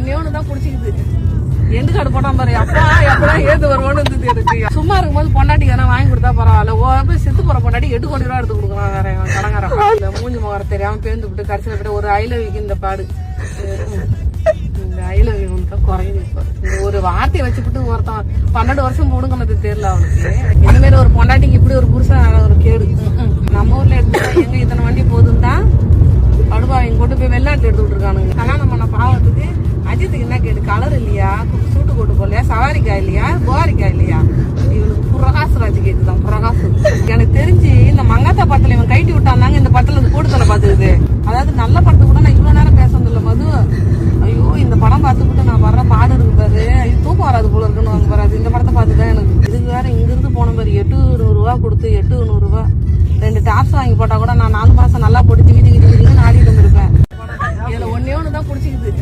ஒன்னே ஒண்ணுதான் குடிச்சிக்குது. எண்டு காடு போட்டா பாரு, அப்பா எப்பதான் ஏது வருவோன்னு இருந்தது எனக்கு. சும்மா இருக்கும்போது பொண்டாட்டி எதனா வாங்கி கொடுத்தா பரவாயில்ல, போய் செத்து போற பொண்டாட்டி 8 கோடி ரூபா எடுத்து கொடுக்கலாம் வேற கடங்காரன். மூஞ்சி முகர தெரியாம பேர்ந்து விட்டு கடைசியில போய் ஒரு ஐலவிக்கு இந்த பாடு. இந்த ஐலவி தான் குறையுது. இப்ப இந்த ஒரு வார்த்தையை வச்சுக்கிட்டு ஒருத்தன் 12 வருஷம் போடுங்கன்னு தெரியல அவனுக்கு. இந்த மாதிரி ஒரு பொண்டாட்டிக்கு இப்படி ஒரு புருஷன் ஒரு கேடு. நம்ம ஊர்ல எடுத்துட்டா எங்க இத்தனை வண்டி போதும் தான் படுபாவிங்க கொண்டு போய் வெளிநாட்டு எடுத்து விட்டுருக்கானுங்க. கல்யாணம் பண்ண பாவத்துக்கு அஜித்துக்கு என்ன கேடு, கலர் இல்லையா, சூட்டு போட்டு போடலையா, சவாரிக்கா இல்லையா, புகாரிக்கா இல்லையா, இவனுக்கு பிரகாஷ் ராஜ் கேக்குதான். பிரகாஷ் எனக்கு தெரிஞ்சு இந்த மங்காத்தா படத்துல இவன் கைட்டி விட்டாந்தாங்க இந்த படத்துல இந்த கூடுதலை பாத்துக்குது. அதாவது நல்ல படத்து கூட நான் இவ்வளவு நேரம் பேச இல்ல மது. ஐயோ இந்த படம் பார்த்துக்கிட்டு நான் வர்ற பாடு இருக்கு பாரு, தூக்கம் வராது போல இருக்குன்னு வாங்க வராது. இந்த படத்தை பார்த்துதான் எனக்கு இதுக்கு வேற இங்கிருந்து போன மாதிரி 800 ரூபா கொடுத்து 800 ரூபா 2 டாப்ஸ் வாங்கி போட்டா கூட நான் 4 மாசம் நல்லா போட்டு திக்கிட்டு ஆடிட்டு இருந்திருப்பேன். இதுல ஒன்னே ஒண்ணுதான் குடிச்சிக்குது.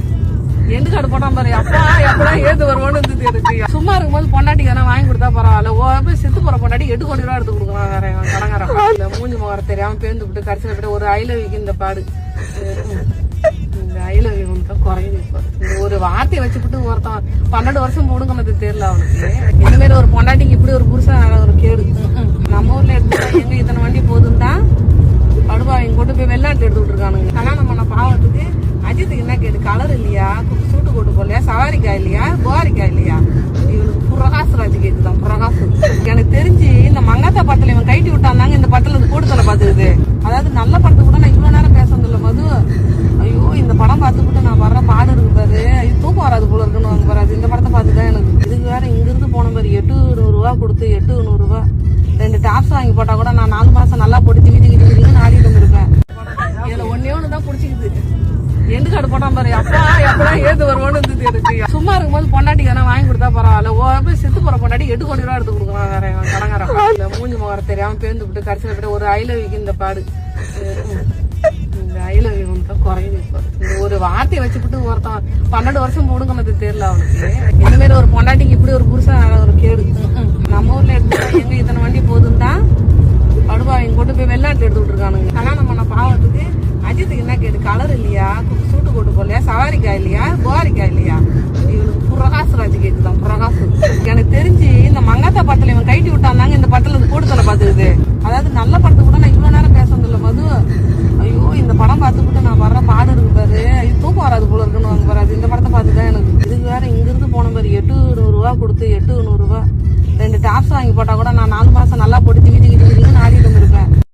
எண்டு காடு போட்டா பாரு, அப்பா எப்பதான் ஏது வருவோன்னு இருந்தது எனக்கு. சும்மா இருக்கும்போது பொண்டாட்டி எதனா வாங்கி கொடுத்தா பரவாயில்ல, போய் செத்து போற பொண்டாட்டி 8 கோடி ரூபா எடுத்து கொடுக்கலாம் வேற கடங்காரன். மூஞ்சி முகர தெரியாம பேர்ந்து விட்டு கடைசியில போய் ஒரு ஐலவிக்கு இந்த பாடு. இந்த ஐலவி தான் குறையுது. இப்ப இந்த ஒரு வார்த்தையை வச்சுக்கிட்டு ஒருத்தன் 12 வருஷம் போடுங்கன்னு தெரியல அவனுக்கு. இந்த மாதிரி ஒரு பொண்டாட்டிக்கு இப்படி ஒரு புருஷன் ஒரு கேடு. நம்ம ஊர்ல எடுத்துட்டா எங்க இத்தனை வண்டி போதும் தான் படுபாவிங்க கொண்டு போய் வெளிநாட்டு எடுத்து விட்டுருக்கானுங்க. கல்யாணம் பண்ண பாவத்துக்கு அஜித்துக்கு என்ன கேடு, கலர் இல்லையா, சூட்டு போட்டு போடலையா, சவாரிக்கா இல்லையா, புகாரிக்கா இல்லையா, இவனுக்கு பிரகாஷ் ராஜ் கேக்குதான். பிரகாஷ் எனக்கு தெரிஞ்சு இந்த மங்காத்தா படத்துல இவன் கைட்டி விட்டாந்தாங்க இந்த படத்துல இந்த கூடுதலை பாத்துக்குது. அதாவது நல்ல படத்து கூட நான் இவ்வளவு நேரம் பேச இல்ல மது. ஐயோ இந்த படம் பார்த்துக்கிட்டு நான் வர்ற பாடு இருக்கு பாரு, தூக்கம் வராது போல இருக்குன்னு வாங்க வராது. இந்த படத்தை பார்த்துதான் எனக்கு இதுக்கு வேற இங்கிருந்து போன மாதிரி 800 ரூபா கொடுத்து 800 ரூபா 2 டாப்ஸ் வாங்கி போட்டா கூட நான் 4 மாசம் நல்லா போட்டு திக்கிட்டு ஆடிட்டு இருந்திருப்பேன். இதுல ஒன்னே ஒண்ணுதான் குடிச்சிக்குது. எண்டு காடு போட்டா பாரு, அப்பா எப்பதான் ஏது வருவோன்னு இருந்தது எனக்கு. சும்மா இருக்கும்போது பொண்டாட்டி எதனா வாங்கி கொடுத்தா பரவாயில்ல, போய் செத்து போற பொண்டாட்டி 8 கோடி ரூபா எடுத்து கொடுக்கலாம் வேற கடங்காரன். மூஞ்சி முகர தெரியாம பேர்ந்து விட்டு கடைசியில போய் ஒரு ஐலவிக்கு இந்த பாடு. இந்த ஐலவி தான் குறையுது. இப்ப இந்த ஒரு வார்த்தையை வச்சுக்கிட்டு ஒருத்தன் 12 வருஷம் போடுங்கன்னு தெரியல அவனுக்கு. இந்த மாதிரி ஒரு பொண்டாட்டிக்கு இப்படி ஒரு புருஷன் ஒரு கேடு. நம்ம ஊர்ல எடுத்துட்டா எங்க இத்தனை வண்டி போதும் தான் படுபாவிங்க கொண்டு போய் வெளிநாட்டு எடுத்து விட்டுருக்கானுங்க. கல்யாணம் பண்ண பாவத்துக்கு அஜித்துக்கு என்ன கேடு, கலர் இல்லையா, சூட்டு போட்டு போடலையா, சவாரிக்கா இல்லையா, புகாரிக்கா இல்லையா, இவனுக்கு பிரகாஷ் ராஜ் கேக்குதான். பிரகாஷ் எனக்கு தெரிஞ்சு இந்த மங்காத்தா படத்துல இவன் கைட்டி விட்டாந்தாங்க இந்த படத்துல இந்த கூடுதலை பாத்துக்குது. அதாவது நல்ல படத்து கூட நான் இவ்வளவு நேரம் பேச இல்ல மது.